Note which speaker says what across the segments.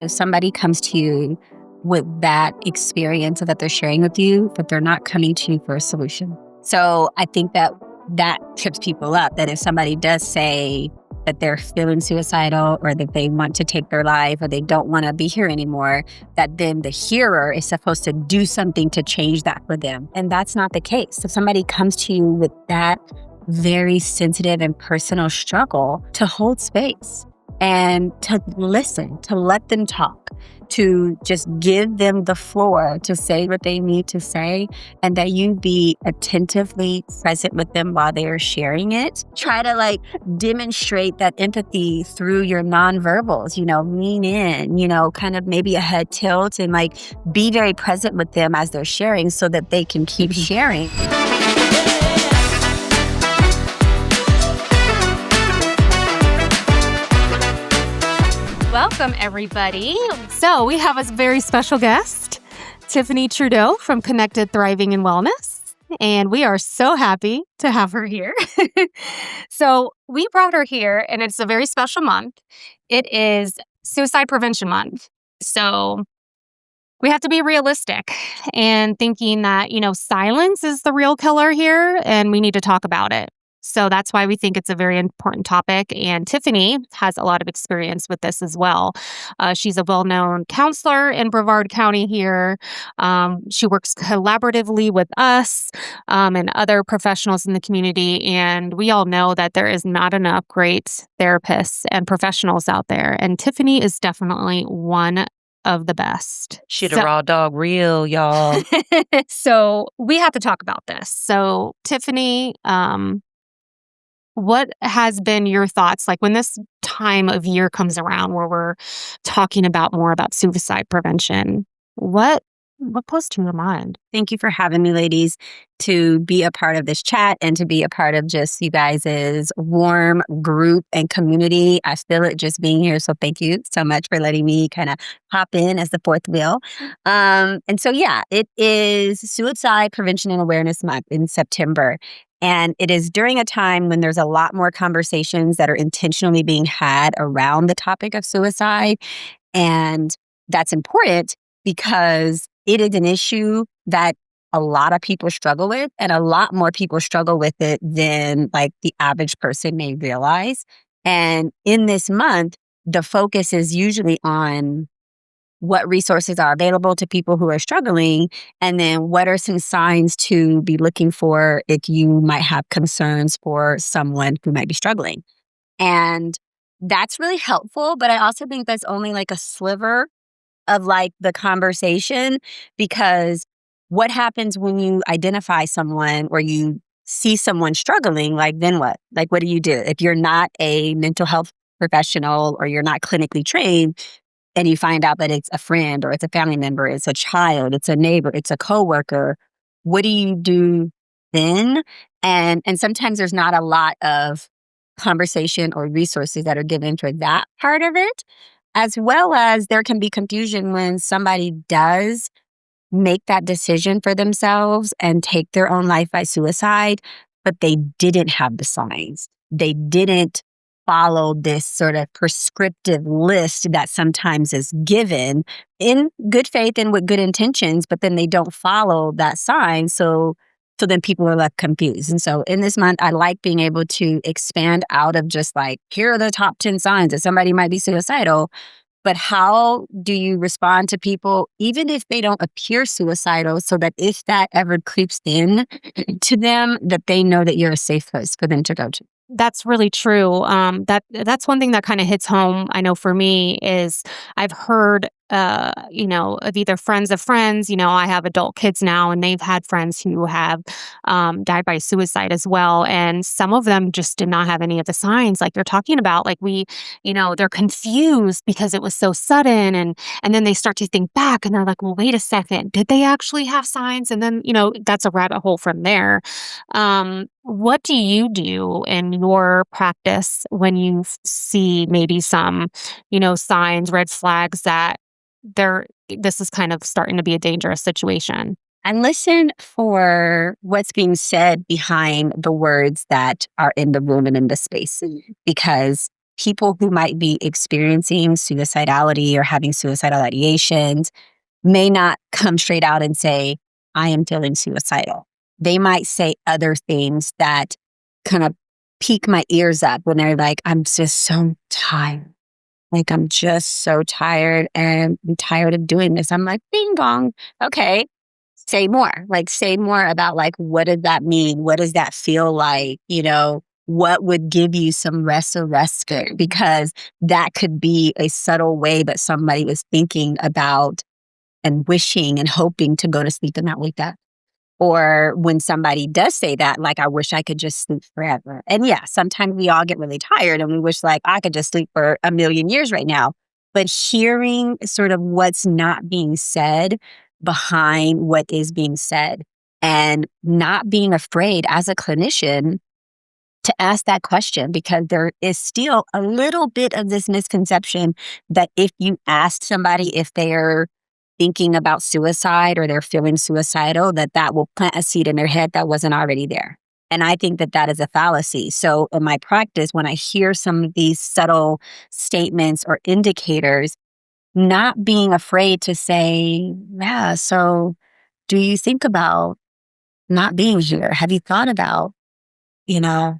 Speaker 1: If somebody comes to you with that experience that they're sharing with you, but they're not coming to you for a solution. So I think that trips people up, that if somebody does say that they're feeling suicidal or that they want to take their life or they don't want to be here anymore, that then the hearer is supposed to do something to change that for them. And that's not the case. If somebody comes to you with that very sensitive and personal struggle, to hold space and to listen, to let them talk, to just give them the floor to say what they need to say, and that you be attentively present with them while they are sharing it. Try to demonstrate that empathy through your nonverbals, lean in, kind of maybe a head tilt and be very present with them as they're sharing so that they can keep sharing.
Speaker 2: Welcome, everybody. So we have a very special guest, Tiffanie Trudeau from Connected Thriving and Wellness, and we are so happy to have her here. So we brought her here, and it's a very special month. It is Suicide Prevention Month. So we have to be realistic and thinking that, silence is the real killer here, and we need to talk about it. So that's why we think it's a very important topic. And Tiffanie has a lot of experience with this as well. She's a well-known counselor in Brevard County here. She works collaboratively with us and other professionals in the community. And we all know that there is not enough great therapists and professionals out there. And Tiffanie is definitely one of the best.
Speaker 3: Shit, a raw dog real, y'all.
Speaker 2: So we have to talk about this. So Tiffanie, what has been your thoughts when this time of year comes around where we're talking more about suicide prevention? What goes to your mind?
Speaker 1: Thank you for having me, ladies, to be a part of this chat and to be a part of just you guys' warm group and community. I feel it just being here. So thank you so much for letting me kind of hop in as the fourth wheel. It is Suicide Prevention and Awareness Month in September. And it is during a time when there's a lot more conversations that are intentionally being had around the topic of suicide. And that's important because it is an issue that a lot of people struggle with, and a lot more people struggle with it than the average person may realize. And in this month, the focus is usually on what resources are available to people who are struggling, and then what are some signs to be looking for if you might have concerns for someone who might be struggling. And that's really helpful, but I also think that's only a sliver of the conversation, because what happens when you identify someone or you see someone struggling, then what? What do you do? If you're not a mental health professional or you're not clinically trained, and you find out that it's a friend or it's a family member, it's a child, it's a neighbor, it's a coworker, what do you do then? And sometimes there's not a lot of conversation or resources that are given for that part of it, as well as there can be confusion when somebody does make that decision for themselves and take their own life by suicide, but they didn't have the signs. They didn't follow this sort of prescriptive list that sometimes is given in good faith and with good intentions, but then they don't follow that sign. So then people are left confused. And so in this month, I like being able to expand out of just here are the top 10 signs that somebody might be suicidal, but how do you respond to people, even if they don't appear suicidal, so that if that ever creeps in to them, that they know that you're a safe place for them to go to.
Speaker 2: That's really true. That's one thing that kind of hits home. I know for me is I've heard, of either friends of friends. I have adult kids now, and they've had friends who have died by suicide as well. And some of them just did not have any of the signs like you're talking about. They're confused because it was so sudden, and then they start to think back, and they're like, well, wait a second, did they actually have signs? And then that's a rabbit hole from there. What do you do in your practice when you see maybe some, signs, red flags that this is kind of starting to be a dangerous situation?
Speaker 1: And listen for what's being said behind the words that are in the room and in the space. Because people who might be experiencing suicidality or having suicidal ideations may not come straight out and say, I am feeling suicidal. They might say other things that kind of pique my ears up when they're like, I'm just so tired. Like, I'm just so tired and I'm tired of doing this. I'm like, bing bong. Okay. Say more. Like, say more about like, what does that mean? What does that feel like? What would give you some rest or respite? Because that could be a subtle way that somebody was thinking about and wishing and hoping to go to sleep and not wake up. Or when somebody does say that, like, I wish I could just sleep forever. And yeah, sometimes we all get really tired and we wish like I could just sleep for a million years right now. But hearing sort of what's not being said behind what is being said and not being afraid as a clinician to ask that question, because there is still a little bit of this misconception that if you ask somebody if they're thinking about suicide or they're feeling suicidal, that will plant a seed in their head that wasn't already there. And I think that is a fallacy. So in my practice, when I hear some of these subtle statements or indicators, not being afraid to say, yeah, so do you think about not being here? Have you thought about, you know,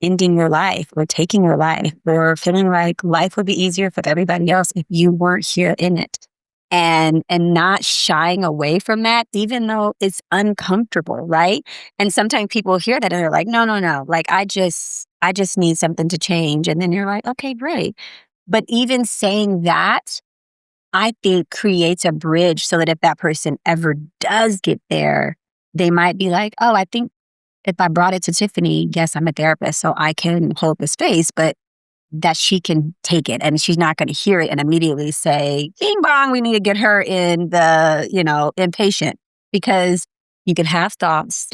Speaker 1: ending your life or taking your life or feeling like life would be easier for everybody else if you weren't here in it? And not shying away from that, even though it's uncomfortable, right? And sometimes people hear that and they're like, no, no, no. Like, I just need something to change. And then you're like, okay, great. But even saying that, I think creates a bridge so that if that person ever does get there, they might be like, oh, I think if I brought it to Tiffanie, yes, I'm a therapist, so I can hold the space, but that she can take it and she's not going to hear it and immediately say, bing bong, we need to get her in the, inpatient, because you can have thoughts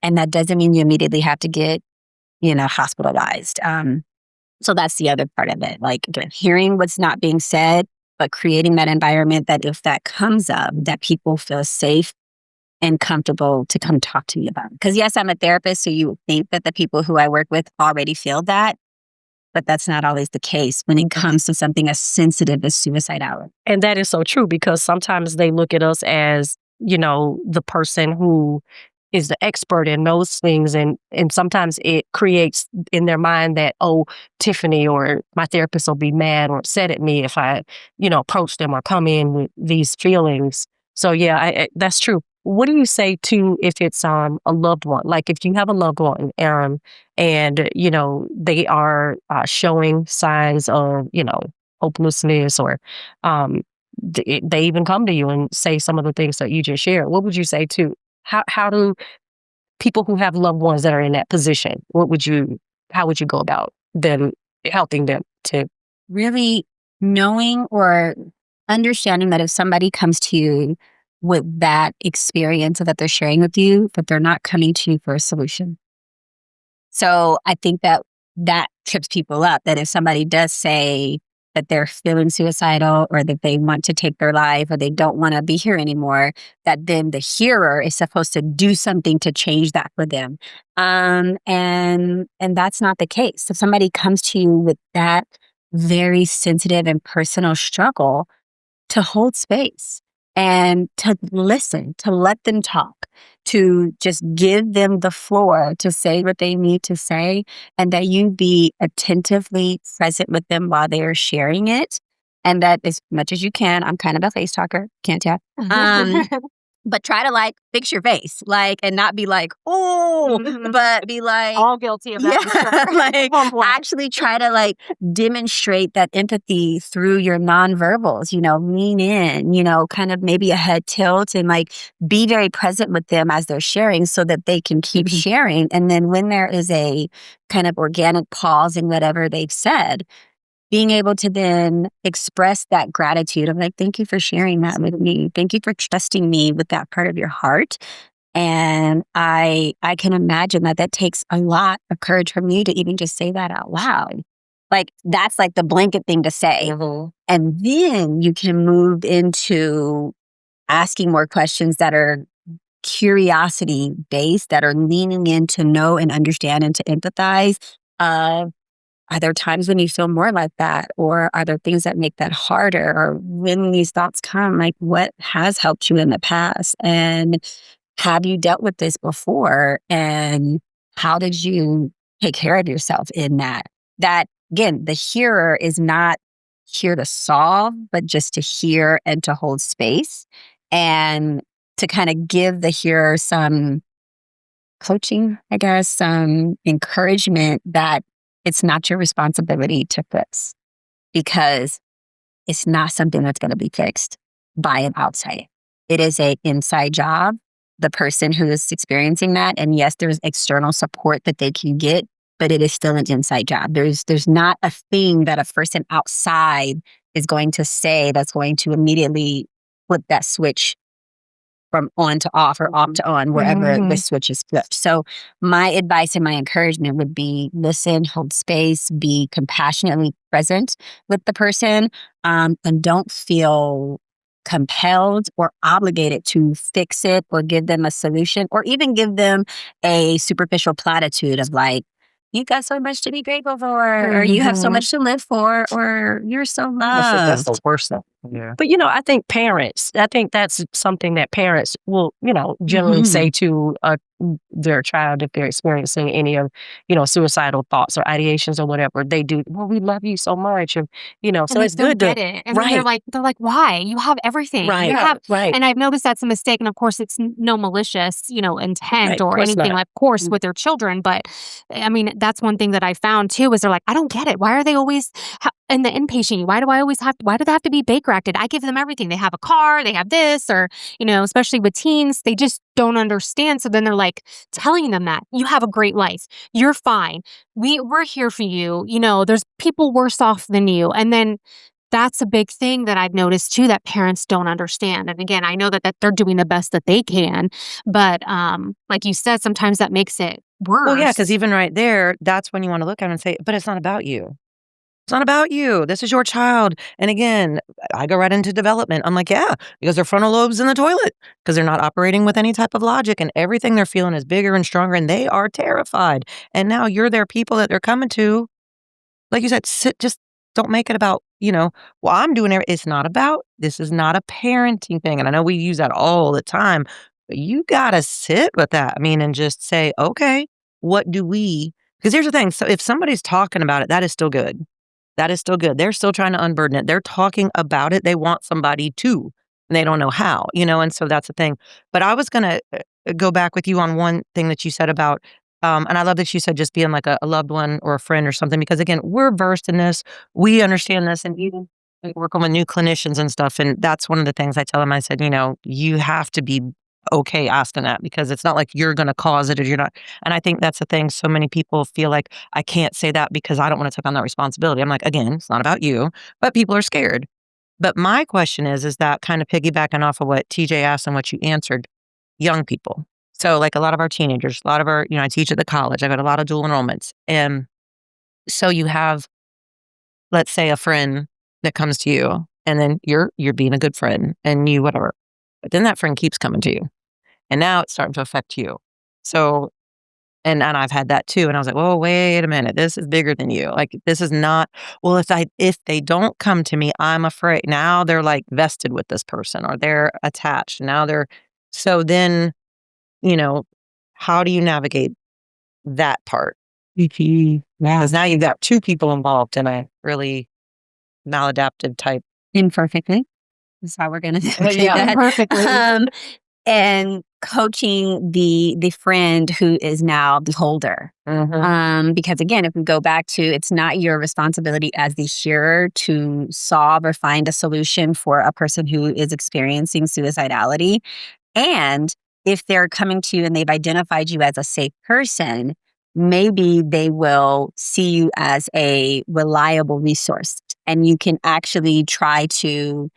Speaker 1: and that doesn't mean you immediately have to get, hospitalized. So that's the other part of it, like hearing what's not being said, but creating that environment that if that comes up, that people feel safe and comfortable to come talk to me about. Because yes, I'm a therapist, so you think that the people who I work with already feel that, but that's not always the case when it comes to something as sensitive as suicidality.
Speaker 3: And that is so true, because sometimes they look at us as, the person who is the expert in those things. And sometimes it creates in their mind that, oh, Tiffanie or my therapist will be mad or upset at me if I, approach them or come in with these feelings. So yeah, that's true. What do you say to if it's a loved one? Like if you have a loved one and, they are showing signs of, hopelessness, or they even come to you and say some of the things that you just shared. What would you say to how do people who have loved ones that are in that position, how would you go about them helping them to
Speaker 1: really knowing or understanding that if somebody comes to you with that experience that they're sharing with you, that they're not coming to you for a solution. So I think that trips people up, that if somebody does say that they're feeling suicidal or that they want to take their life or they don't want to be here anymore, that then the hearer is supposed to do something to change that for them. And that's not the case. If somebody comes to you with that very sensitive and personal struggle, to hold space and to listen, to let them talk, to just give them the floor to say what they need to say, and that you be attentively present with them while they are sharing it. And that as much as you can, I'm kind of a face talker, can't tell. But try to fix your face, and not be like, oh, but be like,
Speaker 2: all guilty of that.
Speaker 1: Yeah, actually try to demonstrate that empathy through your nonverbals, lean in, kind of maybe a head tilt and be very present with them as they're sharing so that they can keep sharing. And then when there is a kind of organic pause in whatever they've said, being able to then express that gratitude of thank you for sharing that with me. Thank you for trusting me with that part of your heart. And I can imagine that takes a lot of courage from you to even just say that out loud. That's the blanket thing to say.
Speaker 3: Mm-hmm.
Speaker 1: And then you can move into asking more questions that are curiosity based, that are leaning in to know and understand and to empathize. are there times when you feel more like that? Or are there things that make that harder? Or when these thoughts come, like what has helped you in the past? And have you dealt with this before? And how did you take care of yourself in that? That, again, the hearer is not here to solve, but just to hear and to hold space and to kind of give the hearer some coaching, I guess, some encouragement that it's not your responsibility to fix because it's not something that's going to be fixed by an outside. It is an inside job, the person who is experiencing that. And yes, there's external support that they can get, but it is still an inside job. There's not a thing that a person outside is going to say that's going to immediately flip that switch from on to off or off to on, wherever the switch is flipped. So my advice and my encouragement would be listen, hold space, be compassionately present with the person, and don't feel compelled or obligated to fix it or give them a solution or even give them a superficial platitude of like, you got so much to be grateful for, or you have so much to live for, or you're so
Speaker 4: That's the
Speaker 1: loved.
Speaker 4: worst thing. Yeah.
Speaker 3: But, I think that's something that parents will, generally say to their child if they're experiencing any of, suicidal thoughts or ideations or whatever. They do, well, we love you so much. And, so
Speaker 2: And
Speaker 3: it's
Speaker 2: they don't
Speaker 3: good to,
Speaker 2: get it. And then they're like, why? You have everything. You
Speaker 3: right,
Speaker 2: have,
Speaker 3: right,
Speaker 2: and I've noticed that's a mistake. And of course, it's no malicious, intent
Speaker 3: right. Of
Speaker 2: or
Speaker 3: course
Speaker 2: anything,
Speaker 3: not.
Speaker 2: of course, with their children. But I mean, that's one thing that I found too, is they're like, I don't get it. Why are they always in the inpatient? Why do they have to be Baker acted? I give them everything. They have a car, they have this, or, especially with teens, they just don't understand. So then they're like telling them that you have a great life. You're fine. We're here for you. There's people worse off than you. And then that's a big thing that I've noticed too, that parents don't understand. And again, I know that they're doing the best that they can, but like you said, sometimes that makes it worse.
Speaker 4: Well, yeah, because even right there, that's when you want to look at it and say, but it's not about you. It's not about you. This is your child. And again, I go right into development. I'm like, yeah, because their frontal lobe's in the toilet because they're not operating with any type of logic and everything they're feeling is bigger and stronger and they are terrified. And now you're their people that they're coming to. Like you said, just don't make it about, well, I'm doing it. This is not a parenting thing. And I know we use that all the time, but you got to sit with that. I mean, and just say, okay, because here's the thing. So if somebody's talking about it, that is still good. That is still good. They're still trying to unburden it. They're talking about it. They want somebody to, and they don't know how, and so that's the thing. But I was going to go back with you on one thing that you said about, and I love that you said just being like a loved one or a friend or something, because again, we're versed in this. We understand this, and even working with new clinicians and stuff. And that's one of the things I tell them. I said, you have to be okay asking that because it's not like you're going to cause it or you're not. And I think that's the thing. So many people feel like I can't say that because I don't want to take on that responsibility. I'm like, again, it's not about you, but people are scared. But my question is that kind of piggybacking off of what TJ asked and what you answered, young people. So like a lot of our teenagers, a lot of our, I teach at the college. I got a lot of dual enrollments. And so you have, let's say, a friend that comes to you and then you're being a good friend and you whatever. But then that friend keeps coming to you. And now it's starting to affect you. So, and I've had that too. And I was like, whoa, wait a minute. This is bigger than you. Like, this is not, well, if they don't come to me, I'm afraid. Now they're like vested with this person or they're attached. So then, how do you navigate that part? Because now you've got two people involved in a really maladaptive type.
Speaker 1: Imperfectly. That's how we're going to say that.
Speaker 2: Perfectly.
Speaker 1: And coaching the friend who is now the holder. Because again, if we go back to, it's not your responsibility as the hearer to solve or find a solution for a person who is experiencing suicidality. And if they're coming to you and they've identified you as a safe person, maybe they will see you as a reliable resource and you can actually try to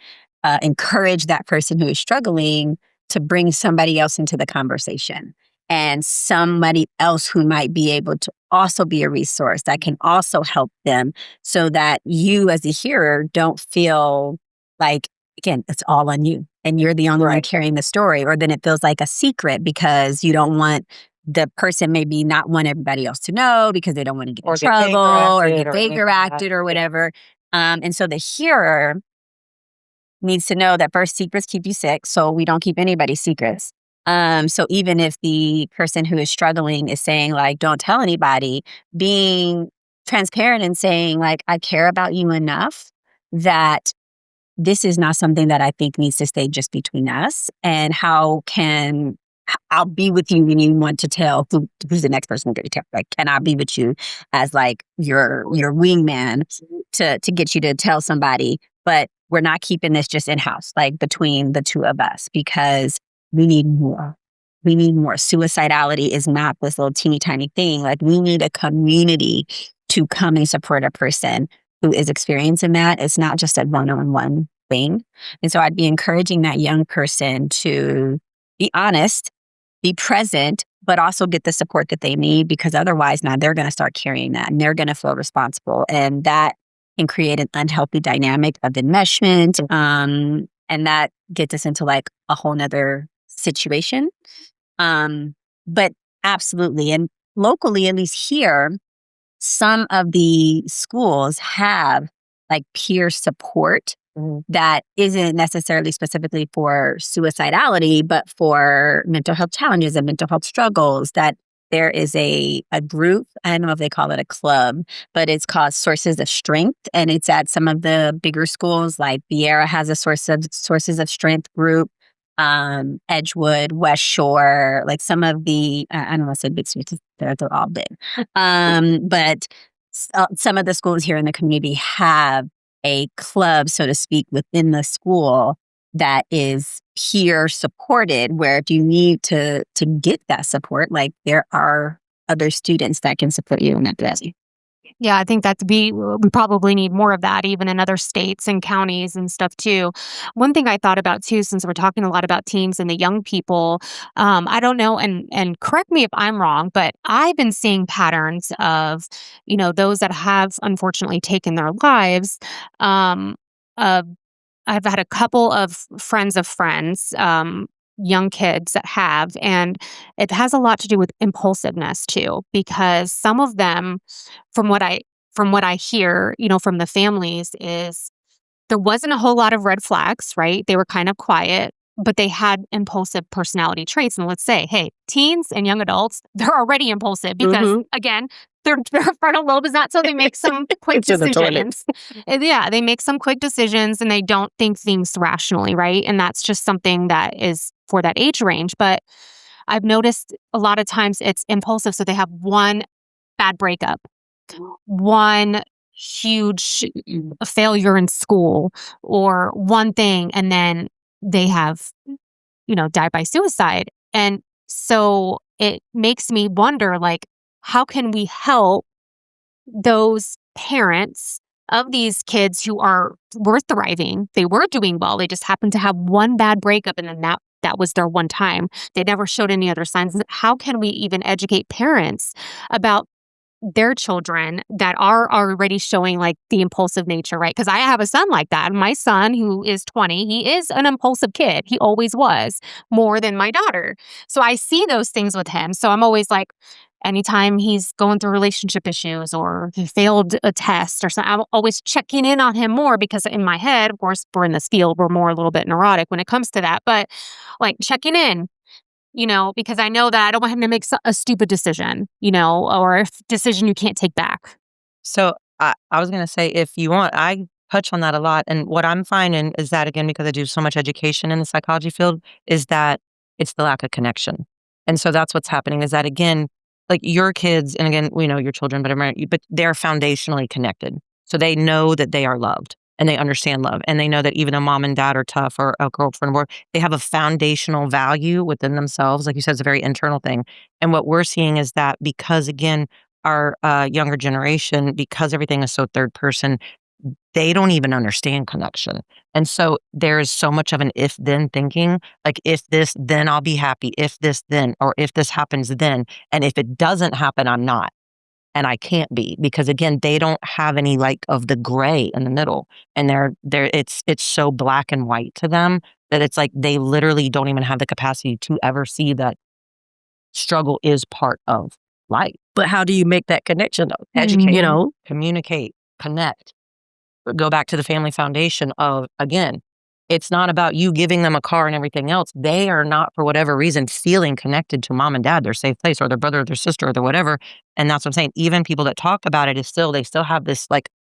Speaker 1: encourage that person who is struggling to bring somebody else into the conversation and somebody else who might be able to also be a resource that can also help them so that you as the hearer don't feel like, again, it's all on you and you're the only one carrying the story, or then it feels like a secret because you don't want the person maybe not want everybody else to know because they don't want to get in
Speaker 4: Or get
Speaker 1: trouble or
Speaker 4: finger-acted
Speaker 1: get
Speaker 4: or anything
Speaker 1: finger
Speaker 4: like that.
Speaker 1: acted or whatever. And so the hearer needs to know that first, secrets keep you sick, so we don't keep anybody's secrets. So even if the person who is struggling is saying like, don't tell anybody, being transparent and saying like, I care about you enough that this is not something that I think needs to stay just between us. And I'll be with you when you want to tell who's the next person going to tell. Like, can I be with you as like your wingman to get you to tell somebody? But we're not keeping this just in house, like between the two of us, because we need more. We need more. Suicidality is not this little teeny tiny thing. Like, we need a community to come and support a person who is experiencing that. It's not just a one-on-one thing. And so I'd be encouraging that young person to be honest, be present, but also get the support that they need, because otherwise now they're going to start carrying that and they're going to feel responsible. And that can create an unhealthy dynamic of enmeshment. And that gets us into like a whole nother situation. But absolutely. And locally, at least here, some of the schools have like peer support that isn't necessarily specifically for suicidality, but for mental health challenges and mental health struggles. That there is a group, I don't know if they call it a club, but it's called Sources of Strength. And it's at some of the bigger schools, like Vieira has a Sources of Strength group, Edgewood, West Shore, like some of the, I don't want to say big streets, they're all big. But some of the schools here in the community have a club, so to speak, within the school that is peer supported, where if you need to get that support, like there are other students that can support you in that way.
Speaker 2: Yeah, I think we probably need more of that, even in other states and counties and stuff too. One thing I thought about too, since we're talking a lot about teens and the young people, I don't know, and correct me if I'm wrong, but I've been seeing patterns of, those that have unfortunately taken their lives. Uh, I've had a couple of friends, young kids that have, and it has a lot to do with impulsiveness too, because some of them, from what I hear, from the families, is there wasn't a whole lot of red flags, right? They were kind of quiet, but they had impulsive personality traits. And let's say, hey, teens and young adults, they're already impulsive because, again, their frontal lobe is not, so they make some quick decisions. Yeah, they make some quick decisions and they don't think things rationally, right? And that's just something that is for that age range. But I've noticed a lot of times it's impulsive. So they have one bad breakup, one huge failure in school, or one thing, and then they have, died by suicide. And so it makes me wonder, like, how can we help those parents of these kids who were thriving? They were doing well. They just happened to have one bad breakup, and then that was their one time. They never showed any other signs. How can we even educate parents about their children that are already showing like the impulsive nature, right? Because I have a son like that. My son, who is 20, he is an impulsive kid. He always was, more than my daughter. So I see those things with him. So I'm always like, anytime he's going through relationship issues or he failed a test or something, I'm always checking in on him more, because in my head, of course, we're in this field, we're more a little bit neurotic when it comes to that, but like checking in, because I know that I don't want him to make a stupid decision, or a decision you can't take back.
Speaker 4: So I was going to say, if you want, I touch on that a lot. And what I'm finding is that, again, because I do so much education in the psychology field, is that it's the lack of connection. And so that's what's happening, is that, again, like your kids, and again, we know your children, but they're foundationally connected. So they know that they are loved and they understand love. And they know that even though mom and dad are tough, or a girlfriend, or they have a foundational value within themselves. Like you said, it's a very internal thing. And what we're seeing is that, because, again, our younger generation, because everything is so third person, they don't even understand connection. And so there is so much of an if-then thinking, like, if this, then I'll be happy. If this, then, or if this happens, then. And if it doesn't happen, I'm not. And I can't be, because, again, they don't have any like of the gray in the middle. And it's so black and white to them that it's like they literally don't even have the capacity to ever see that struggle is part of life.
Speaker 3: But how do you make that connection though?
Speaker 4: Educate,
Speaker 3: You know,
Speaker 4: communicate, connect. But go back to the family foundation of, again, it's not about you giving them a car and everything else. They are not, for whatever reason, feeling connected to mom and dad, their safe place, or their brother or their sister or their whatever. And that's what I'm saying. Even people that talk about it they still have this like,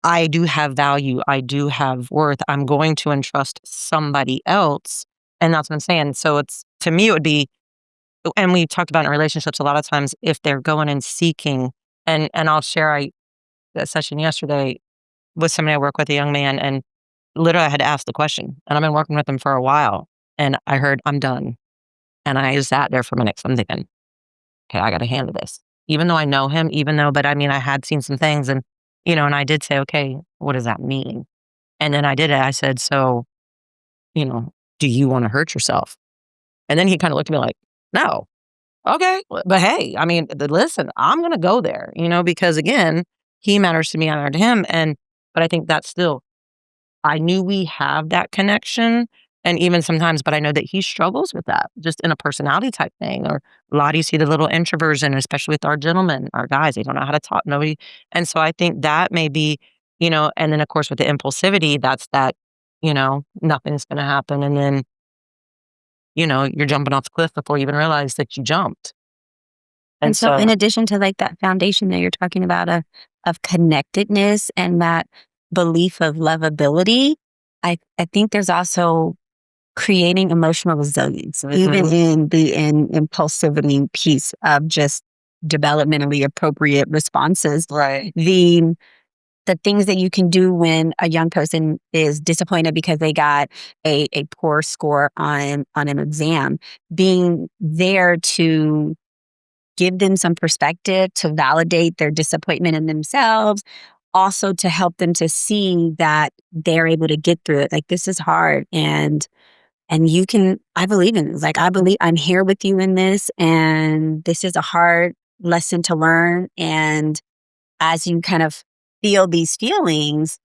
Speaker 4: I do have value. I do have worth. I'm going to entrust somebody else. And that's what I'm saying. So to me, it would be, and we talked about in relationships a lot of times, if they're going and seeking, and I'll share, that session yesterday with somebody I work with, a young man, and literally I had to ask the question, and I've been working with him for a while, and I heard, I'm done. And I sat there for a minute. I'm thinking, okay, I got to handle this. Even though I know him, but I mean, I had seen some things, and, and I did say, okay, what does that mean? And then I did it. I said, so, do you want to hurt yourself? And then he kind of looked at me like, no. Okay. But hey, I mean, listen, I'm going to go there, because again, he matters to me, I matter to him. But I think that's still, I knew we have that connection. And even sometimes, but I know that he struggles with that, just in a personality type thing. Or a lot, you see the little introversion, especially with our gentlemen, our guys, they don't know how to talk, nobody. And so I think that may be, and then of course with the impulsivity, that's that, nothing's going to happen. And then, you're jumping off the cliff before you even realize that you jumped.
Speaker 1: And so in addition to like that foundation that you're talking about of connectedness and that belief of lovability, I think there's also creating emotional resilience, even in the impulsivity piece of just developmentally appropriate responses.
Speaker 4: Right.
Speaker 1: The things that you can do when a young person is disappointed because they got a poor score on an exam, being there to give them some perspective, to validate their disappointment in themselves, also to help them to see that they're able to get through it. Like, this is hard, and you can, I believe in this. Like, I believe I'm here with you in this, and this is a hard lesson to learn. And as you kind of feel these feelings,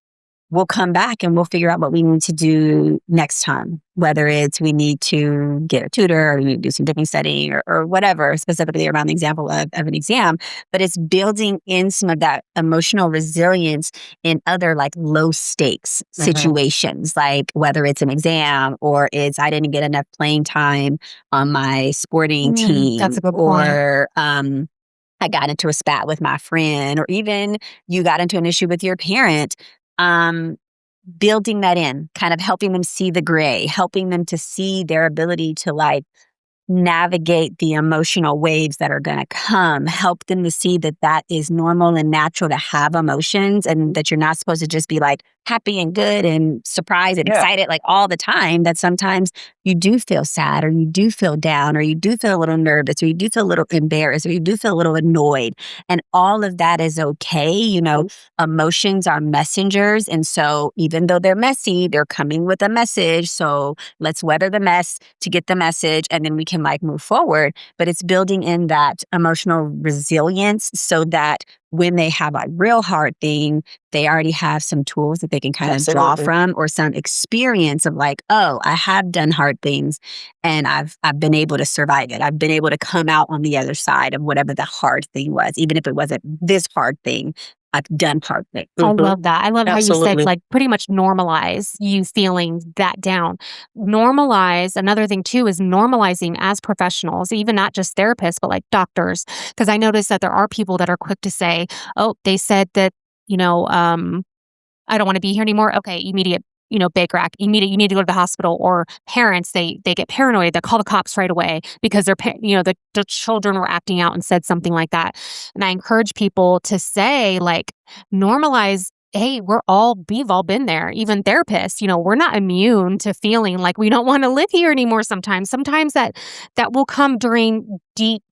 Speaker 1: we'll come back and we'll figure out what we need to do next time, whether it's we need to get a tutor or we need to do some different studying or whatever, specifically around the example of an exam. But it's building in some of that emotional resilience in other like low stakes situations, like whether it's an exam or it's I didn't get enough playing time on my sporting team.
Speaker 2: That's a good point.
Speaker 1: Or I got into a spat with my friend, or even you got into an issue with your parent. Building that in, kind of helping them see the gray, helping them to see their ability to like navigate the emotional waves that are going to come, help them to see that that is normal and natural to have emotions, and that you're not supposed to just be like happy and good and surprised and excited like all the time, that sometimes you do feel sad, or you do feel down, or you do feel a little nervous, or you do feel a little embarrassed, or you do feel a little annoyed. And all of that is okay. Emotions are messengers. And so even though they're messy, they're coming with a message. So let's weather the mess to get the message, and then we can like move forward. But it's building in that emotional resilience so that when they have a real hard thing, they already have some tools that they can kind of draw from, or some experience of like, oh, I have done hard things and I've been able to survive it. I've been able to come out on the other side of whatever the hard thing was, even if it wasn't this hard thing. I've done hard things.
Speaker 2: I love that. I love how you said
Speaker 3: Absolutely.
Speaker 2: like pretty much normalize you feeling that down. Normalize. Another thing too is normalizing as professionals, even not just therapists, but like doctors. Because I noticed that there are people that are quick to say, oh, they said that, I don't want to be here anymore. Okay, immediate, bake rack, immediate, you need to go to the hospital. Or parents, they get paranoid. They call the cops right away because the children were acting out and said something like that. And I encourage people to say like, normalize, hey, we've all been there. Even therapists, we're not immune to feeling like we don't want to live here anymore sometimes. Sometimes that will come during deep,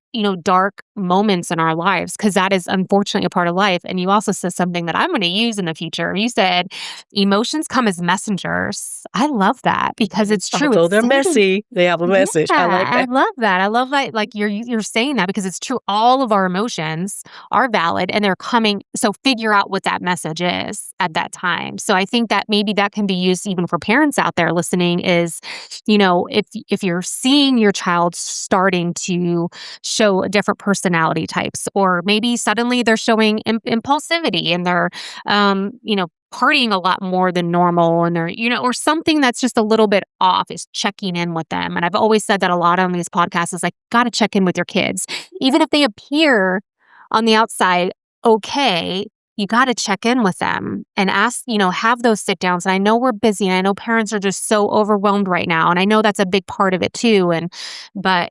Speaker 2: dark moments in our lives, because that is unfortunately a part of life. And you also said something that I'm going to use in the future. You said emotions come as messengers. I love that because it's true.
Speaker 3: Although
Speaker 2: It's
Speaker 3: they're
Speaker 2: sending-
Speaker 3: messy, they have a message. I like
Speaker 2: Yeah, I
Speaker 3: that.
Speaker 2: love that. I love that. Like you're saying that because it's true. All of our emotions are valid and they're coming. So figure out what that message is at that time. So I think that maybe that can be used even for parents out there listening is, if you're seeing your child starting to show different personality types, or maybe suddenly they're showing impulsivity and they're, partying a lot more than normal and they're, or something that's just a little bit off, is checking in with them. And I've always said that a lot on these podcasts is like, got to check in with your kids. Even if they appear on the outside okay, you got to check in with them and ask, have those sit downs. And I know we're busy and I know parents are just so overwhelmed right now. And I know that's a big part of it too. But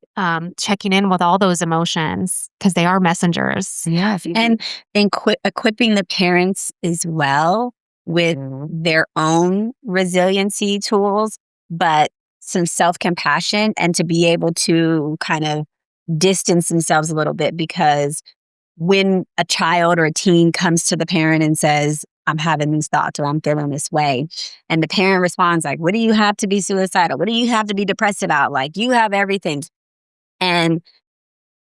Speaker 2: checking in with all those emotions because they are messengers.
Speaker 1: Yeah. And equipping the parents as well with their own resiliency tools, but some self-compassion and to be able to kind of distance themselves a little bit, because when a child or a teen comes to the parent and says, I'm having these thoughts or I'm feeling this way, and the parent responds like, what do you have to be suicidal? What do you have to be depressed about? Like, you have everything. And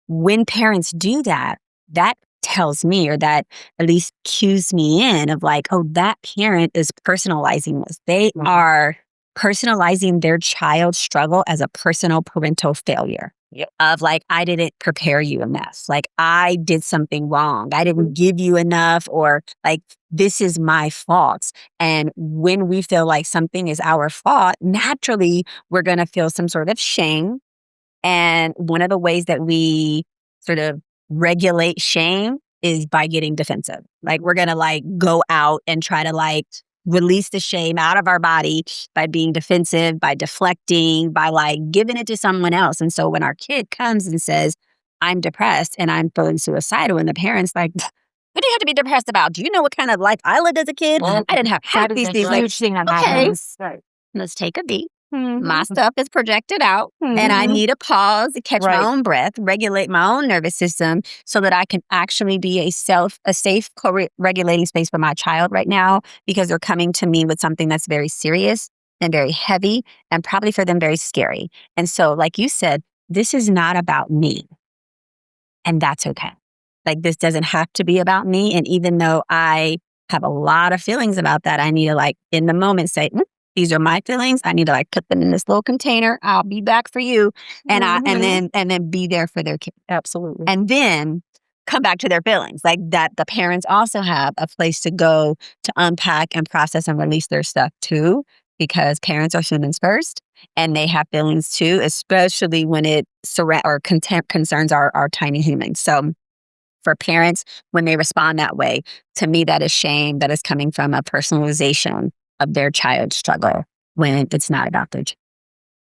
Speaker 1: when parents do that, that tells me, or that at least cues me in of like, oh, that parent is personalizing this. They are personalizing their child's struggle as a personal parental failure.
Speaker 3: Yep.
Speaker 1: Of like, I didn't prepare you enough. Like, I did something wrong. I didn't give you enough, or like, this is my fault. And when we feel like something is our fault, naturally, we're going to feel some sort of shame. And one of the ways that we sort of regulate shame is by getting defensive. Like, we're going to like go out and try to like release the shame out of our body by being defensive, by deflecting, by like giving it to someone else. And so when our kid comes and says, I'm depressed and I'm feeling suicidal, and the parent's like, what do you have to be depressed about? Do you know what kind of life I lived as a kid? I didn't have half these things. Like,
Speaker 2: Huge thing that
Speaker 1: okay,
Speaker 2: happens.
Speaker 1: let's take a beat.
Speaker 2: Mhm.
Speaker 1: My stuff is projected out, and I need a pause to catch my own breath, regulate my own nervous system so that I can actually be a safe co-regulating space for my child right now, because they're coming to me with something that's very serious and very heavy and probably for them very scary. And so, like you said, this is not about me, and that's okay. Like, this doesn't have to be about me. And even though I have a lot of feelings about that, I need to like in the moment say, these are my feelings. I need to like put them in this little container. I'll be back for you. And and then be there for their kid.
Speaker 3: Absolutely.
Speaker 1: And then come back to their feelings. Like that the parents also have a place to go to unpack and process and release their stuff too, because parents are humans first and they have feelings too, especially when it concerns our tiny humans. So for parents, when they respond that way, to me, that is shame that is coming from a personalization of their child's struggle when it's not about their child.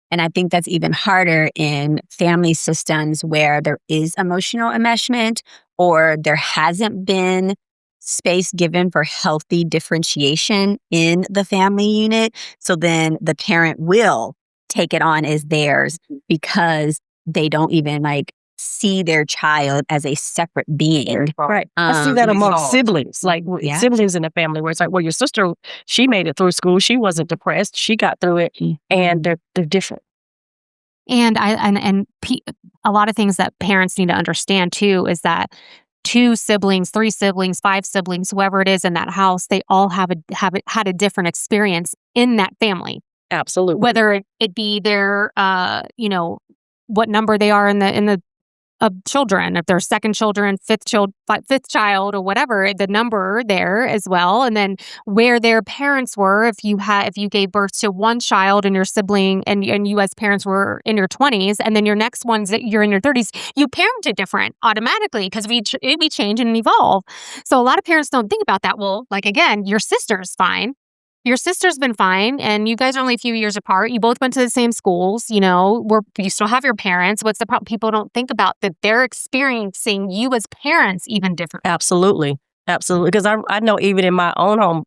Speaker 1: And I think that's even harder in family systems where there is emotional enmeshment, or there hasn't been space given for healthy differentiation in the family unit. So then the parent will take it on as theirs because they don't even like see their child as a separate being.
Speaker 3: Right. I see that among siblings, like siblings in the family, where it's like, well, your sister, she made it through school. She wasn't depressed. She got through it, and they're different.
Speaker 2: And a lot of things that parents need to understand too is that 2 siblings, 3 siblings, 5 siblings, whoever it is in that house, they all had a different experience in that family.
Speaker 3: Absolutely.
Speaker 2: Whether it be their, what number they are in the of children, if they're second children, fifth child, or whatever, the number there as well, and then where their parents were. If you gave birth to one child and your sibling and you as parents were in your 20s, and then your next one's you're in your 30s, you parented different automatically because we change and evolve. So a lot of parents don't think about that. Well, like again, your sister's fine. Your sister's been fine, and you guys are only a few years apart. You both went to the same schools, you still have your parents. What's the problem? People don't think about that they're experiencing you as parents even differently.
Speaker 3: Absolutely. Absolutely. Because I know even in my own home,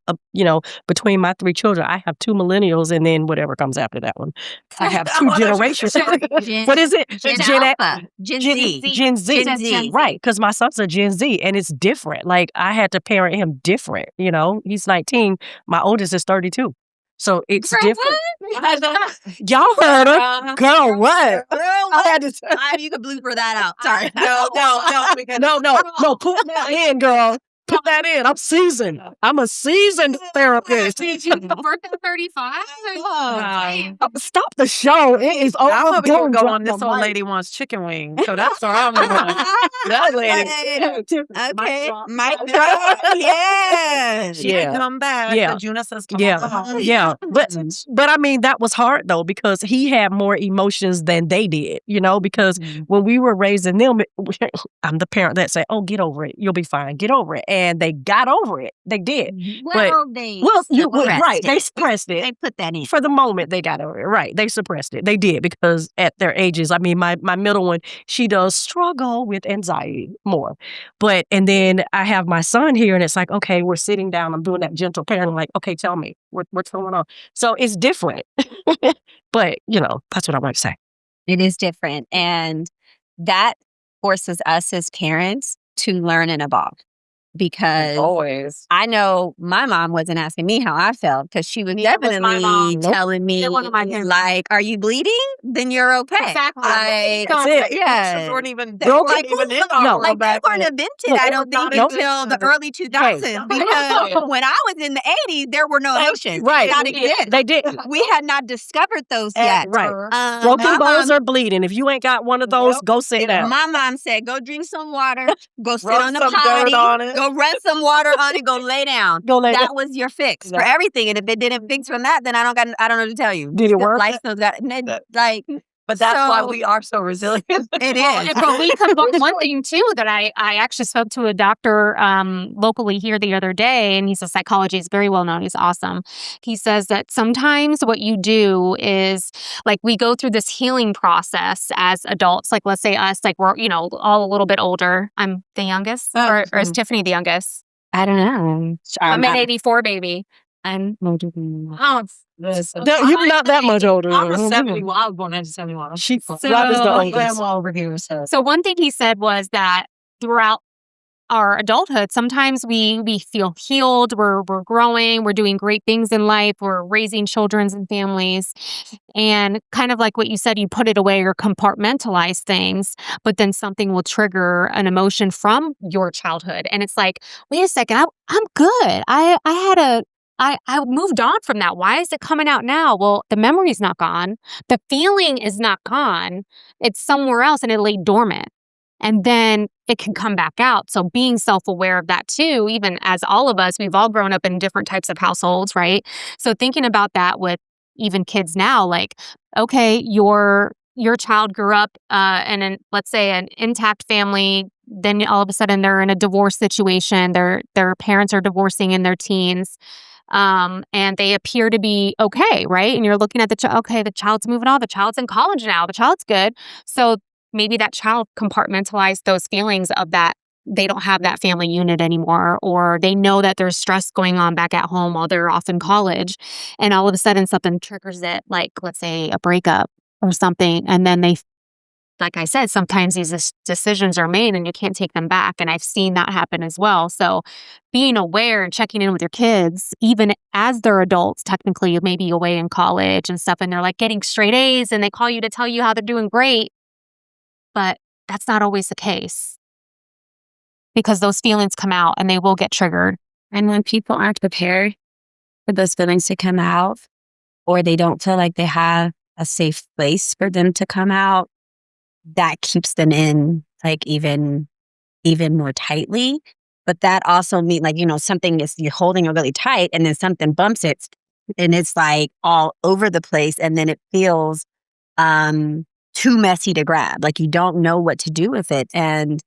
Speaker 3: between my 3 children, I have 2 millennials and then whatever comes after that one. I have 2 generations. What is it?
Speaker 1: Gen Alpha. Gen Z.
Speaker 3: Gen Z.
Speaker 2: Gen Z.
Speaker 3: Right. Because my son's a Gen Z and it's different. Like I had to parent him different. He's 19. My oldest is 32. So it's different. Y'all heard her. Girl, what? I had to
Speaker 1: You can blooper that out. Sorry.
Speaker 3: No, put that in, girl. Put that in. I'm seasoned. I'm a seasoned therapist.
Speaker 2: Birthday 35?
Speaker 3: Stop the show. It is over.
Speaker 4: I'm over here
Speaker 3: Don't
Speaker 4: going,
Speaker 3: drop
Speaker 4: this
Speaker 3: the
Speaker 4: old
Speaker 3: mic.
Speaker 4: lady wants chicken wings. So that's where I'm going. That lady.
Speaker 1: Okay. Mic drop. Yes.
Speaker 4: She can come back.
Speaker 3: Yeah.
Speaker 4: The Juna says come
Speaker 3: Yeah.
Speaker 4: on.
Speaker 3: Yeah. But I mean, that was hard though, because he had more emotions than they did, because when we were raising them, I'm the parent that say, oh, get over it. You'll be fine. Get over it. And they got over it. They did. Right. They suppressed it.
Speaker 1: They put that in.
Speaker 3: For the moment, they got over it. Right. They suppressed it. They did, because at their ages, I mean, my middle one, she does struggle with anxiety more. And then I have my son here and it's like, okay, we're sitting down. I'm doing that gentle parenting. Like, okay, tell me what's going on. So it's different. But, that's what I want to say.
Speaker 1: It is different. And that forces us as parents to learn and evolve. Because
Speaker 4: Always.
Speaker 1: I know my mom wasn't asking me how I felt, because she was definitely telling me, like, are you bleeding? Then you're okay.
Speaker 2: Exactly.
Speaker 1: Like,
Speaker 3: That's it.
Speaker 1: Yeah.
Speaker 4: They weren't even
Speaker 1: They weren't
Speaker 4: in
Speaker 1: they
Speaker 4: our
Speaker 1: weren't invented, I don't think,
Speaker 4: not
Speaker 1: until the early 2000s. Because when I was in the 80s, there were no emotions.
Speaker 3: Right.
Speaker 1: Did not exist.
Speaker 3: They did.
Speaker 1: We had not discovered those yet.
Speaker 3: Right.
Speaker 1: My
Speaker 3: Broken bones
Speaker 1: mom-
Speaker 3: are bleeding. If you ain't got one of those, go sit down.
Speaker 1: My mom said, go drink some water, go sit
Speaker 4: Rub
Speaker 1: on the
Speaker 4: some
Speaker 1: potty,
Speaker 4: dirt on it.
Speaker 1: go run some water on it, go lay down. That was your fix for everything. And if it didn't fix from that, then I don't know what to tell you.
Speaker 3: Did it work?
Speaker 1: Life still got like.
Speaker 4: But that's why
Speaker 1: So-
Speaker 4: we are so resilient.
Speaker 1: It is.
Speaker 2: But we combine one thing too that I actually spoke to a doctor locally here the other day, and he's a psychologist, he's very well known. He's awesome. He says that sometimes what you do is like we go through this healing process as adults. Like let's say us, like we're all a little bit older. I'm the youngest, or is Tiffanie the youngest?
Speaker 1: I don't know.
Speaker 2: I'm an 84 baby. I'm
Speaker 3: No, you're not that much older.
Speaker 4: I'm a 71. I was born in 71.
Speaker 3: She
Speaker 2: So-
Speaker 3: Rob is the
Speaker 4: My
Speaker 3: oldest.
Speaker 4: grandma over here.
Speaker 2: So one thing he said was that throughout our adulthood, sometimes we feel healed, we're growing, we're doing great things in life, we're raising children and families. And kind of like what you said, you put it away or compartmentalize things, but then something will trigger an emotion from your childhood. And it's like, wait a second, I'm good. I moved on from that. Why is it coming out now? Well, the memory's not gone. The feeling is not gone. It's somewhere else and it lay dormant. And then it can come back out. So being self-aware of that too, even as all of us, we've all grown up in different types of households, right? So thinking about that with even kids now, like, okay, your child grew up in let's say an intact family, then all of a sudden they're in a divorce situation. Their parents are divorcing in their teens. And they appear to be okay, right? And you're looking at the child, okay, the child's moving on, the child's in college now, the child's good. So maybe that child compartmentalized those feelings of that they don't have that family unit anymore, or they know that there's stress going on back at home while they're off in college. And all of a sudden something triggers it, like let's say a breakup or something. And then like I said, sometimes these decisions are made and you can't take them back. And I've seen that happen as well. So being aware and checking in with your kids, even as they're adults, technically maybe away in college and stuff, and they're like getting straight A's and they call you to tell you how they're doing great. But that's not always the case, because those feelings come out and they will get triggered.
Speaker 1: And when people aren't prepared for those feelings to come out, or they don't feel like they have a safe place for them to come out, that keeps them in like even more tightly. But that also means like, something is, you're holding it really tight and then something bumps it and it's like all over the place. And then it feels too messy to grab. Like you don't know what to do with it. And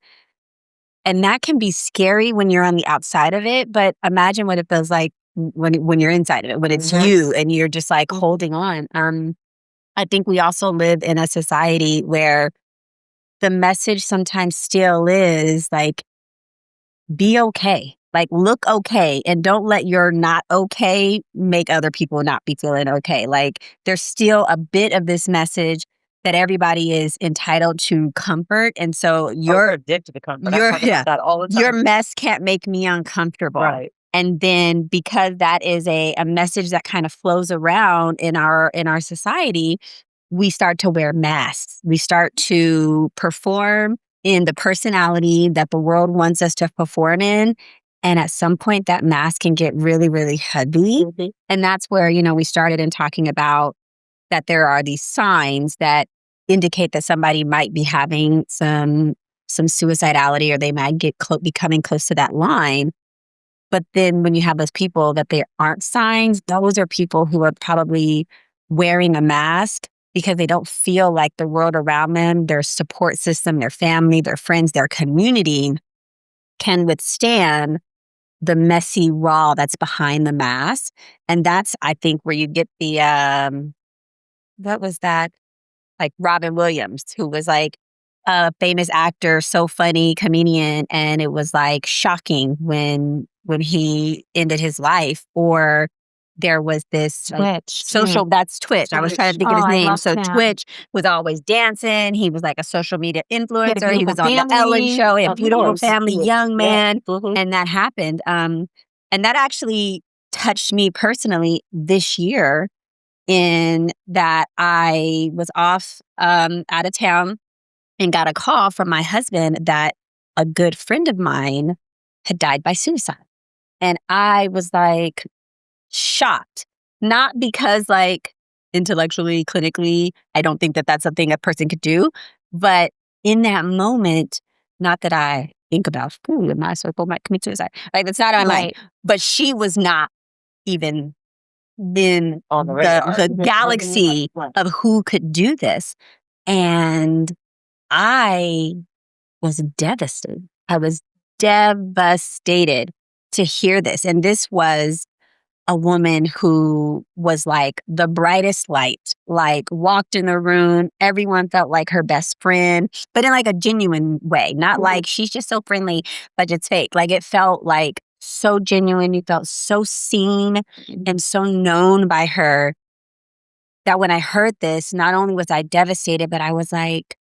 Speaker 1: that can be scary when you're on the outside of it. But imagine what it feels like when you're inside of it, when it's you and you're just like holding on. I think we also live in a society where the message sometimes still is like, be okay. Like, look okay, and don't let your not okay make other people not be feeling okay. Like, there's still a bit of this message that everybody is entitled to comfort, and so
Speaker 4: You're addicted to comfort. I
Speaker 1: your
Speaker 4: talk about that all the time.
Speaker 1: your mess can't make me uncomfortable.
Speaker 4: Right.
Speaker 1: And then because that is a message that kind of flows around in our society, we start to wear masks. We start to perform in the personality that the world wants us to perform in. And at some point, that mask can get really, really heavy.
Speaker 4: Mhm.
Speaker 1: And that's where, we started in talking about that there are these signs that indicate that somebody might be having some suicidality, or they might be coming close to that line. But then when you have those people that they aren't signs, those are people who are probably wearing a mask because they don't feel like the world around them, their support system, their family, their friends, their community can withstand the messy raw that's behind the mask. And that's, I think, where you get the, what was that? Like Robin Williams, who was like a famous actor, so funny, comedian. And it was like shocking when he ended his life. Or there was this like,
Speaker 2: Twitch.
Speaker 1: social, that's Twitch. I was trying to think of his
Speaker 2: Oh, I
Speaker 1: name.
Speaker 2: love
Speaker 1: So
Speaker 2: him.
Speaker 1: Twitch was always dancing. He was like a social media influencer. He was
Speaker 2: beautiful
Speaker 1: on the Ellen
Speaker 2: family.
Speaker 1: show. He had a
Speaker 4: Of
Speaker 1: beautiful
Speaker 4: course.
Speaker 1: family,
Speaker 4: Yeah.
Speaker 1: young man.
Speaker 4: Mhm.
Speaker 1: And that happened. And that actually touched me personally this year, in that I was off out of town and got a call from my husband that a good friend of mine had died by suicide. And I was like shocked, not because like intellectually, clinically, I don't think that that's something a person could do, but in that moment, not that I think about, in my circle might commit suicide. Like, that's not on my mind. But she was not even in
Speaker 4: On the radar.
Speaker 1: the galaxy of who could do this. And I was devastated. I was devastated to hear this. And this was a woman who was like the brightest light, like walked in the room. Everyone felt like her best friend, but in like a genuine way, not like she's just so friendly, but it's fake. Like, it felt like so genuine. You felt so seen and so known by her, that when I heard this, not only was I devastated, but I was like,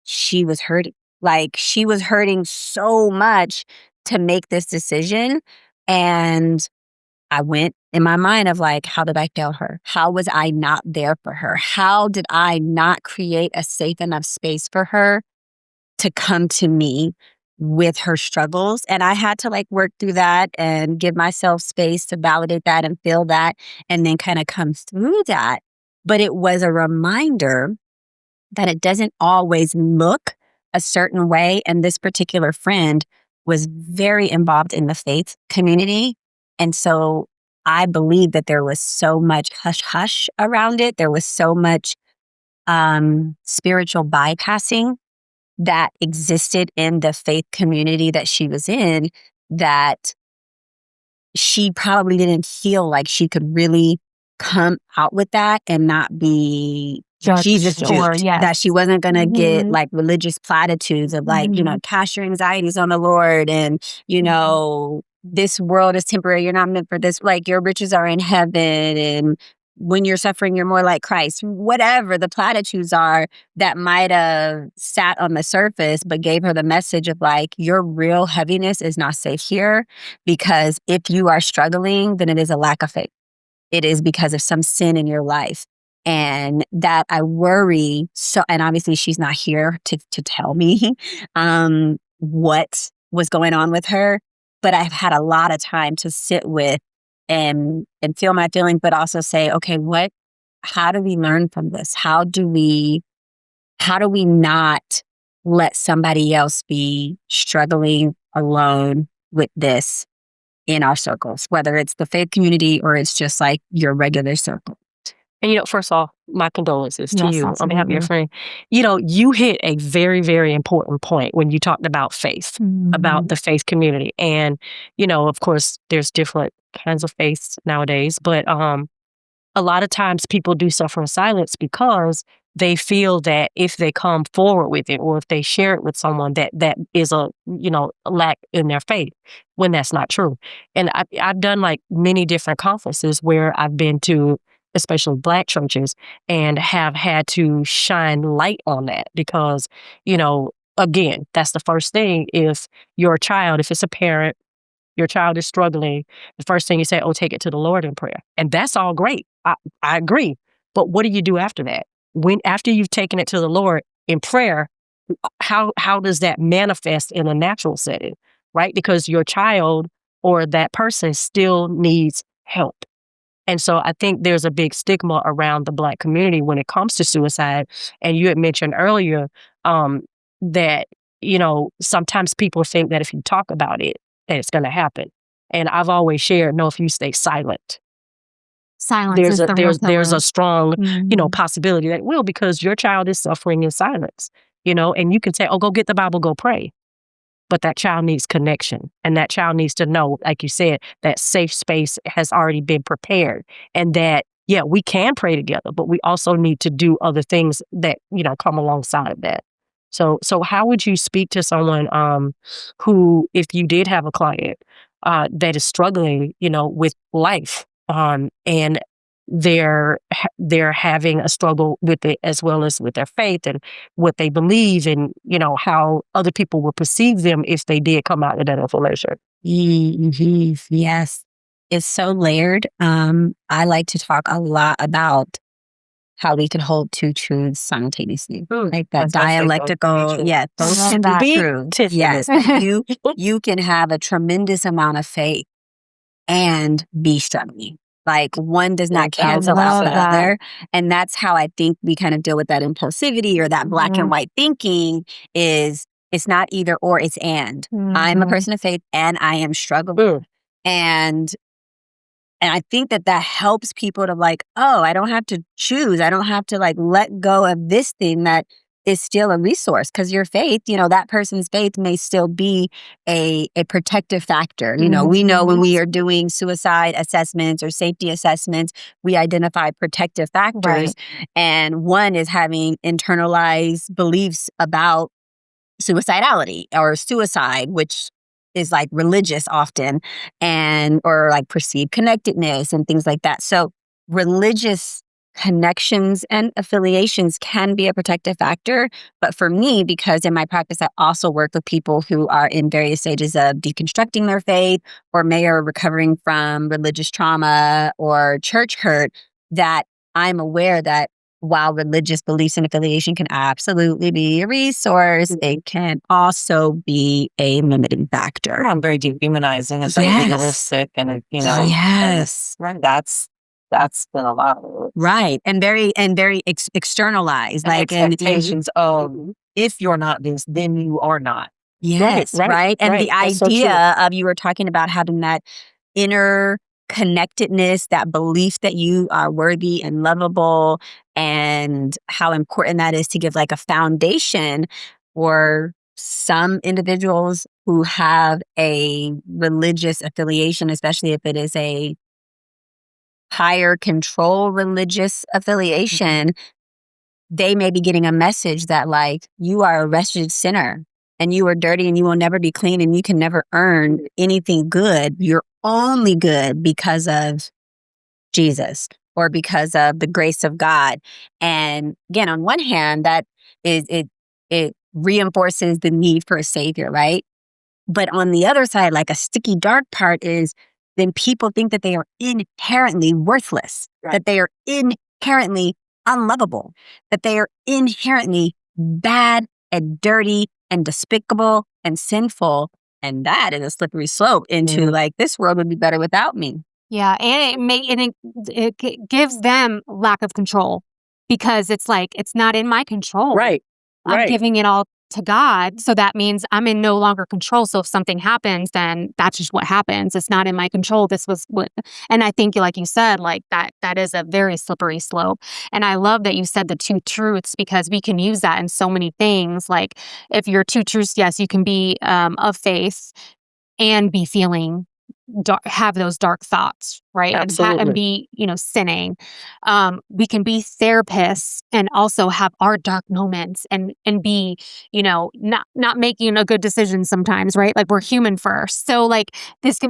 Speaker 1: she was hurting. Like, she was hurting so much to make this decision. And I went in my mind of like, how did I fail her? How was I not there for her? How did I not create a safe enough space for her to come to me with her struggles? And I had to like work through that and give myself space to validate that and feel that, and then kind of come through that. But it was a reminder that it doesn't always look a certain way. And this particular friend was very involved in the faith community. And so I believe that there was so much hush hush around it. There was so much spiritual bypassing that existed in the faith community that she was in, that she probably didn't feel like she could really come out with that and not be
Speaker 2: Judged
Speaker 1: Jesus
Speaker 2: or,
Speaker 1: juked.
Speaker 2: yes.
Speaker 1: That she wasn't going to get
Speaker 2: Mhm.
Speaker 1: like religious platitudes of like, cast your anxieties on the Lord, and, this world is temporary. You're not meant for this. Like, your riches are in heaven. And when you're suffering, you're more like Christ. Whatever the platitudes are that might have sat on the surface, but gave her the message of like, your real heaviness is not safe here, because if you are struggling, then it is a lack of faith. It is because of some sin in your life. And that I worry so, and obviously she's not here to tell me what was going on with her, but I've had a lot of time to sit with and feel my feelings, but also say, okay, how do we learn from this? How do we not let somebody else be struggling alone with this in our circles, whether it's the faith community or it's just like your regular circle?
Speaker 3: And, first off, my condolences to
Speaker 2: Yes,
Speaker 3: you on behalf of your
Speaker 2: absolutely.
Speaker 3: friend. You hit a very, very important point when you talked about faith, about the faith community. And, of course, there's different kinds of faiths nowadays, but a lot of times people do suffer in silence because they feel that if they come forward with it or if they share it with someone that is a lack in their faith, when that's not true. And I've done like many different conferences where I've been to, especially Black churches, and have had to shine light on that because, again, that's the first thing. If your child, if it's a parent, your child is struggling, the first thing you say, oh, take it to the Lord in prayer. And that's all great. I agree. But what do you do after that? After you've taken it to the Lord in prayer, how does that manifest in a natural setting, right? Because your child or that person still needs help. And so I think there's a big stigma around the Black community when it comes to suicide. And you had mentioned earlier that, sometimes people think that if you talk about it, that it's going to happen. And I've always shared, no, if you stay silent,
Speaker 2: Silence is the real
Speaker 3: there's
Speaker 2: killer.
Speaker 3: a strong, possibility that it will, because your child is suffering in silence, and you can say, oh, go get the Bible, go pray. But that child needs connection, and that child needs to know, like you said, that safe space has already been prepared, and that, yeah, we can pray together, but we also need to do other things that, come alongside of that. So how would you speak to someone who, if you did have a client that is struggling, with life, and they're having a struggle with it as well as with their faith and what they believe, and how other people will perceive them if they did come out of that information?
Speaker 1: Yes, it's so layered. I like to talk a lot about how we can hold two truths simultaneously, like that dialectical. Yeah, those can be true. Yes, you can have a tremendous amount of faith and be struggling. Like one does not cancel out the other. And that's how I think we kind of deal with that impulsivity or that black and white thinking is it's not either or, it's and. I'm a person of faith and I am struggling. And I think that helps people to like, oh, I don't have to choose. I don't have to like let go of this thing that is still a resource, because your faith, that person's faith may still be a protective factor. We know when we are doing suicide assessments or safety assessments, we identify protective factors. Right. And one is having internalized beliefs about suicidality or suicide, which is like religious often, and or like perceived connectedness and things like that. So religious connections and affiliations can be a protective factor. But for me, because in my practice, I also work with people who are in various stages of deconstructing their faith or may are recovering from religious trauma or church hurt, that I'm aware that while religious beliefs and affiliation can absolutely be a resource, it can also be a limiting factor.
Speaker 4: I'm very dehumanizing and idealistic, and
Speaker 1: yes,
Speaker 4: and that's been a lot of it.
Speaker 1: Right, and very externalized,
Speaker 4: and
Speaker 1: like
Speaker 4: expectations of if you're not this, then you are not.
Speaker 1: Yes, right. And the idea of, you were talking about having that inner connectedness, that belief that you are worthy and lovable, and how important that is to give like a foundation for some individuals who have a religious affiliation, especially if it is a higher control religious affiliation. They may be getting a message that like, you are a wretched sinner and you are dirty and you will never be clean and you can never earn anything good. You're only good because of Jesus or because of the grace of God. And again, on one hand, that is it reinforces the need for a savior, right? But on the other side, like a sticky dark part is then people think that they are inherently worthless, that they are inherently unlovable, that they are inherently bad and dirty and despicable and sinful. And that is a slippery slope into like, this world would be better without me.
Speaker 2: Yeah, and it gives them lack of control, because it's like, it's not in my control.
Speaker 3: Right.
Speaker 2: I'm giving it all to God. So that means I'm in no longer control. So if something happens, then that's just what happens. It's not in my control. This was what, and I think, like you said, like that is a very slippery slope. And I love that you said the two truths, because we can use that in so many things. Like if you're two truths, yes, you can be of faith and be feeling have those dark thoughts, right? And
Speaker 3: Absolutely.
Speaker 2: be, sinning. We can be therapists and also have our dark moments and be, not making a good decision sometimes, right? Like we're human first. So like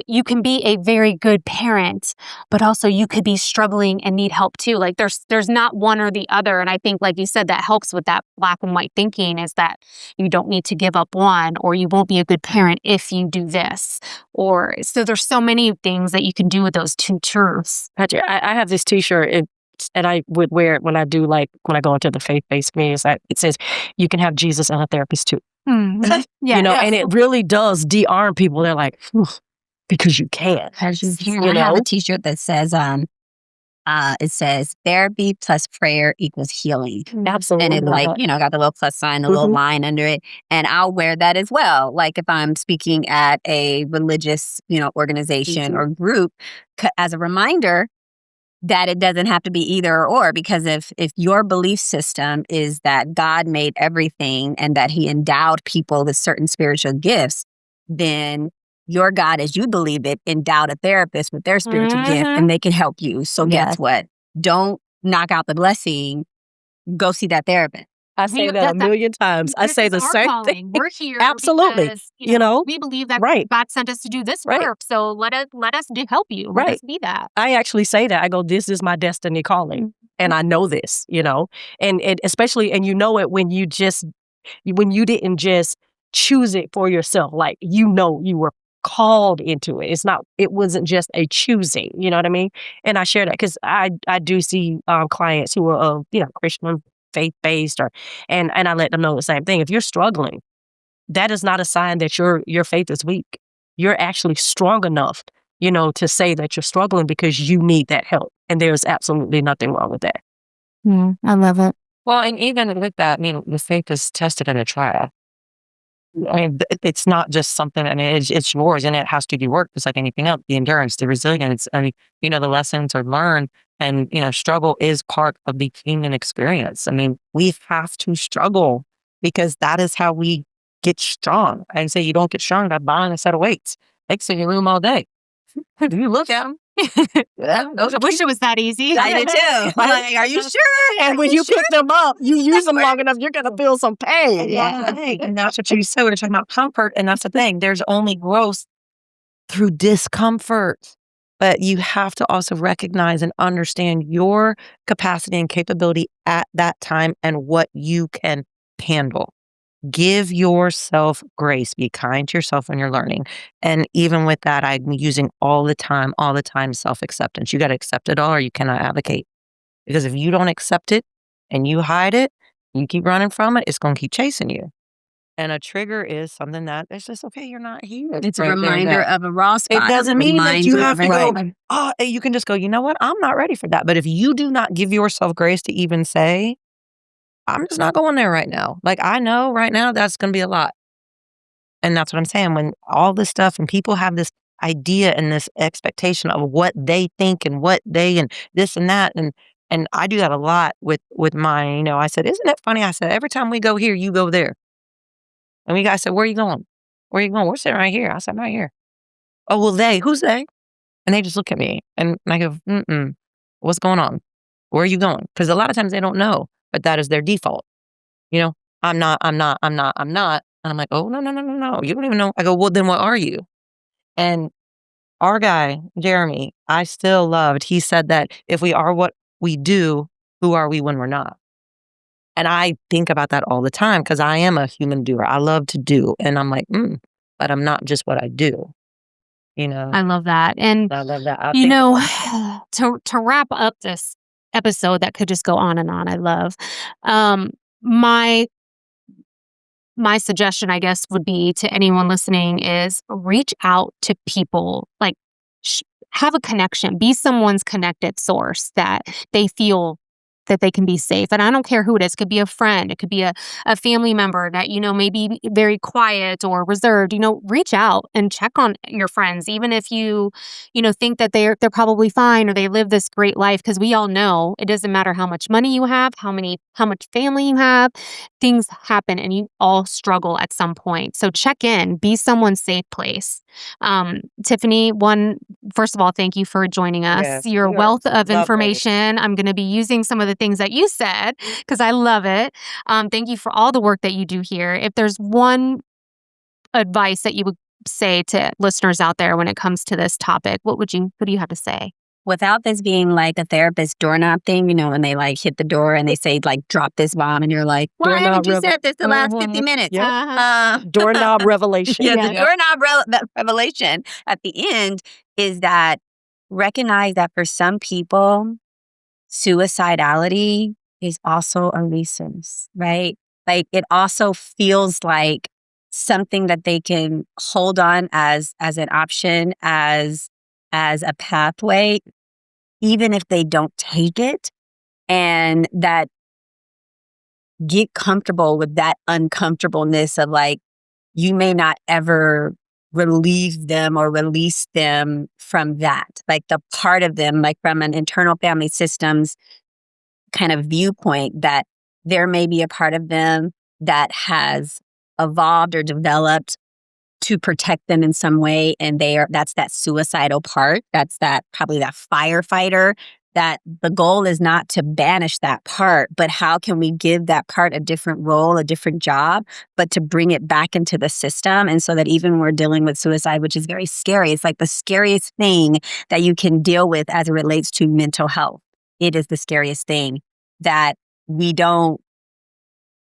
Speaker 2: you can be a very good parent, but also you could be struggling and need help too. Like there's not one or the other. And I think, like you said, that helps with that black and white thinking, is that you don't need to give up one, or you won't be a good parent if you do this. Or so there's so many things that you can do with those two truths.
Speaker 3: Patrick, I have this T-shirt, and I would wear it when I go into the faith-based communities. It says, "You can have Jesus and a therapist too."
Speaker 2: Yeah,
Speaker 3: and it really does de-arm people. They're like, "Phew, because you can."
Speaker 1: As you can. I have a T-shirt that says, it says therapy plus prayer equals healing.
Speaker 3: Absolutely.
Speaker 1: And it's like, got the little plus sign, the little line under it. And I'll wear that as well. Like if I'm speaking at a religious, organization or group, as a reminder that it doesn't have to be either or, because if your belief system is that God made everything and that he endowed people with certain spiritual gifts, then your God, as you believe it, endowed a therapist with their spiritual gift, and they can help you. So guess what? Don't knock out the blessing. Go see that therapist.
Speaker 3: I say that a million times. I say the same thing.
Speaker 2: We're here
Speaker 3: Absolutely.
Speaker 2: because, we believe that God sent us to do this work. So let us help you. Let us be that.
Speaker 3: I actually say that. I go, this is my destiny calling. And I know this, and especially, and it when you didn't just choose it for yourself. Like, you were called into it. It wasn't just a choosing, you know what I mean? And I share that because I do see clients who are Christian, faith-based, and I let them know the same thing. If you're struggling, that is not a sign that your faith is weak. You're actually strong enough, to say that you're struggling because you need that help. And there's absolutely nothing wrong with that.
Speaker 2: I love it.
Speaker 4: Well, and even with that, the faith is tested in a trial. It's not just something, it's yours, and it has to be worked just like anything else. The endurance, the resilience, the lessons are learned, and, struggle is part of the human experience. We have to struggle because that is how we get strong. And say you don't get strong by buying a set of weights. They sit in your room all day. You look at them.
Speaker 2: I wish it was that easy.
Speaker 1: I do too. Like, are you sure?
Speaker 3: And when you pick them up, you use them long enough, you're going to feel some pain.
Speaker 4: Yeah. And that's what you said. We're talking about comfort. And that's the thing. There's only growth through discomfort. But you have to also recognize and understand your capacity and capability at that time and what you can handle. Give yourself grace. Be kind to yourself when you're learning. And even with that, I'm using all the time, self-acceptance. You got to accept it all or you cannot advocate. Because if you don't accept it and you hide it, you keep running from it, it's going to keep chasing you. And a trigger is something that it's just, okay, you're not here.
Speaker 1: It's a reminder of a raw spot.
Speaker 4: It doesn't mean that you have to go, you can just go, you know what? I'm not ready for that. But if you do not give yourself grace to even say, I'm just not going there right now. Like, I know right now that's going to be a lot. And that's what I'm saying. When all this stuff and people have this idea and this expectation of what they think and what they and this and that. And I do that a lot with mine. I said, isn't it funny? I said, every time we go here, you go there. And we guys said, where are you going? Where are you going? We're sitting right here. I said, I'm right here. Oh, well, who's they? And they just look at me and I go, what's going on? Where are you going? Because a lot of times they don't know, but that is their default. I'm not. And I'm like, oh, no. You don't even know. I go, well, then what are you? And our guy, Jeremy, I still loved, he said that if we are what we do, who are we when we're not? And I think about that all the time because I am a human doer. I love to do. And I'm like, but I'm not just what I do.
Speaker 2: I love that. And
Speaker 4: I love that.
Speaker 2: To wrap up this episode that could just go on and on, I love, my suggestion, I guess, would be to anyone listening is reach out to people, like have a connection, be someone's connected source that they feel that they can be safe. And I don't care who it is. It could be a friend. It could be a family member that, may be very quiet or reserved. Reach out and check on your friends, even if you think that they're probably fine or they live this great life. Because we all know it doesn't matter how much money you have, how much family you have, things happen and you all struggle at some point. So check in, be someone's safe place. Tiffanie, first of all, thank you for joining us.
Speaker 4: Yes,
Speaker 2: Your
Speaker 4: you are
Speaker 2: wealth of
Speaker 4: lovely.
Speaker 2: information. I'm going to be using some of the things that you said because I love it. Thank you for all the work that you do here. If there's one advice that you would say to listeners out there when it comes to this topic, what do you have to say?
Speaker 1: Without this being like a therapist doorknob thing, when they like hit the door and they say like, drop this bomb and you're like, why haven't you said this the last 50 minutes?
Speaker 3: Yep. Doorknob revelation.
Speaker 1: Yeah, the doorknob revelation at the end is that recognize that for some people, suicidality is also a resource, right? Like it also feels like something that they can hold on as an option, as a pathway, even if they don't take it, and that get comfortable with that uncomfortableness of like, you may not ever relieve them or release them from that. Like the part of them, like from an internal family systems kind of viewpoint, that there may be a part of them that has evolved or developed to protect them in some way. And that's that suicidal part. That's probably that firefighter, that the goal is not to banish that part, but how can we give that part a different role, a different job, but to bring it back into the system. And so that even when we're dealing with suicide, which is very scary, it's like the scariest thing that you can deal with as it relates to mental health. It is the scariest thing, that we don't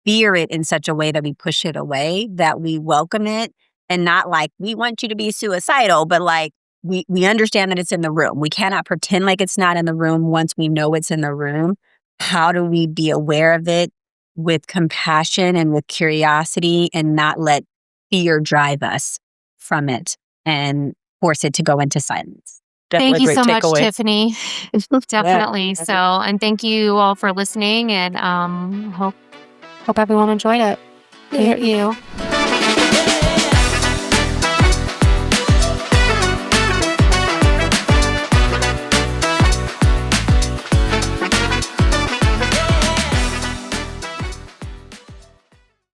Speaker 1: fear it in such a way that we push it away, that we welcome it. And not like, we want you to be suicidal, but like, we understand that it's in the room. We cannot pretend like it's not in the room once we know it's in the room. How do we be aware of it with compassion and with curiosity and not let fear drive us from it and force it to go into silence?
Speaker 2: Thank you so much,
Speaker 3: takeaway.
Speaker 2: Tiffanie. Definitely. So, and thank you all for listening, and hope everyone enjoyed it. Thank you.